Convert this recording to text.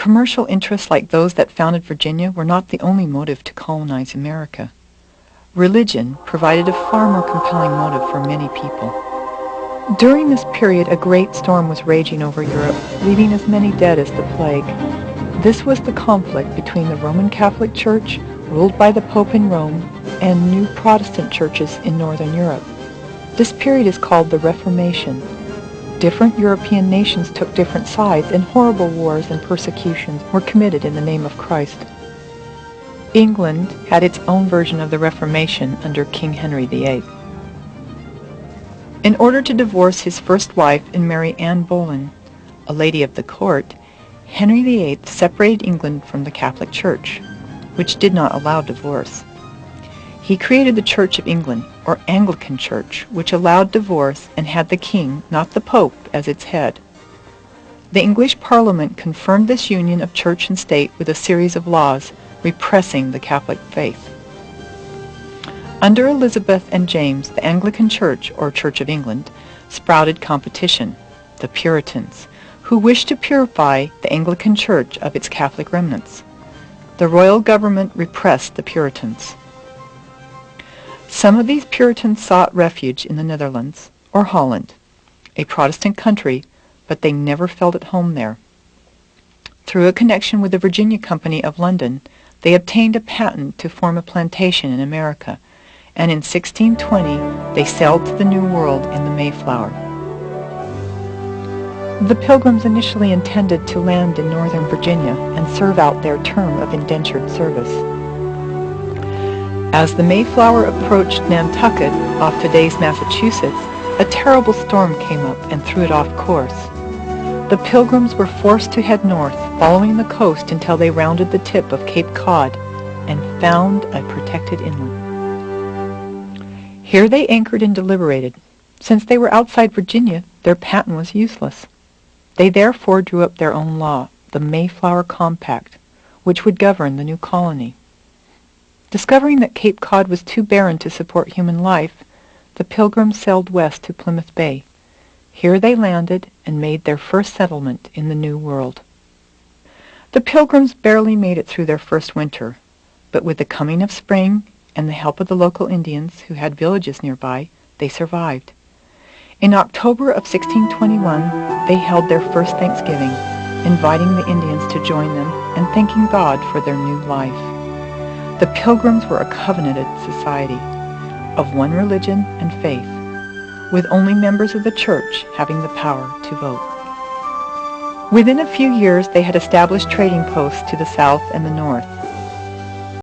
Commercial interests like those that founded Virginia were not the only motive to colonize America. Religion provided a far more compelling motive for many people. During this period, a great storm was raging over Europe, leaving as many dead as the plague. This was the conflict between the Roman Catholic Church, ruled by the Pope in Rome, and new Protestant churches in Northern Europe. This period is called the Reformation. Different European nations took different sides, and horrible wars and persecutions were committed in the name of Christ. England had its own version of the Reformation under King Henry VIII. In order to divorce his first wife and marry Anne Boleyn, a lady of the court, Henry VIII separated England from the Catholic Church, which did not allow divorce. He created the Church of England, or Anglican Church, which allowed divorce and had the king, not the Pope, as its head. The English Parliament confirmed this union of church and state with a series of laws repressing the Catholic faith. Under Elizabeth and James, the Anglican Church, or Church of England, sprouted competition, the Puritans, who wished to purify the Anglican Church of its Catholic remnants. The royal government repressed the Puritans. Some of these Puritans sought refuge in the Netherlands, or Holland, a Protestant country, but they never felt at home there. Through a connection with the Virginia Company of London, they obtained a patent to form a plantation in America, and in 1620 they sailed to the New World in the Mayflower. The Pilgrims initially intended to land in northern Virginia and serve out their term of indentured service. As the Mayflower approached Nantucket, off today's Massachusetts, a terrible storm came up and threw it off course. The Pilgrims were forced to head north, following the coast until they rounded the tip of Cape Cod and found a protected inlet. Here they anchored and deliberated. Since they were outside Virginia, their patent was useless. They therefore drew up their own law, the Mayflower Compact, which would govern the new colony. Discovering that Cape Cod was too barren to support human life, the Pilgrims sailed west to Plymouth Bay. Here they landed and made their first settlement in the New World. The Pilgrims barely made it through their first winter, but with the coming of spring and the help of the local Indians, who had villages nearby, they survived. In October of 1621, they held their first Thanksgiving, inviting the Indians to join them and thanking God for their new life. The Pilgrims were a covenanted society of one religion and faith, with only members of the church having the power to vote. Within a few years, they had established trading posts to the south and the north.